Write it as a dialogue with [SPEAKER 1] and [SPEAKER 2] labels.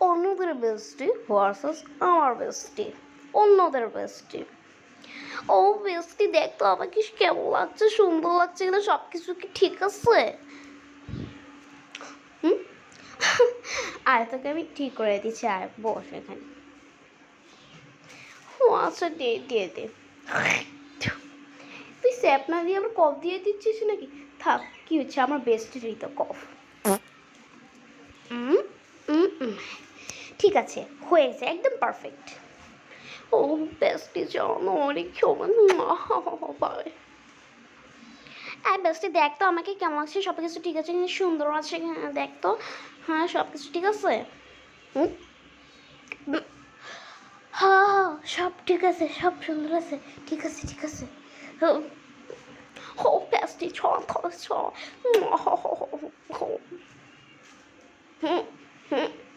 [SPEAKER 1] অন্যদের বেস্টি ভার্সাস আমার বেস্টি, অন্যদের বেস্টি। ও বেস্টি দেখ তো আমাকে কেমন লাগছে, সুন্দর লাগছে কিনা, সব কিছু কি ঠিক আছে? হুম আর তোকে আমি ঠিক করে দিচ্ছি, আর বস এখানে। ও আচ্ছা, দে দে দে। তুই স্যাপ না দিয়ে আবার কফ দিয়ে দিচ্ছিস নাকি? থাক, কি হচ্ছে, আমার বেস্টিরই তো কফ। ঠিক আছে, হয়েছে, একদম পারফেক্ট। ও বেস্টি জানো অনেক সমান পায়। হ্যাঁ বেস্টি দেখ তো আমাকে কেমন লাগছে, সব কিছু ঠিক আছে কিনা, সুন্দর আছে কিনা দেখ তো। হ্যাঁ সব কিছু ঠিক আছে। হুম হ্যাঁ হ্যাঁ সব ঠিক আছে, সব সুন্দর আছে, ঠিক আছে ঠিক আছে। ও বেস্টি ছ ছ ছ। হুম হুম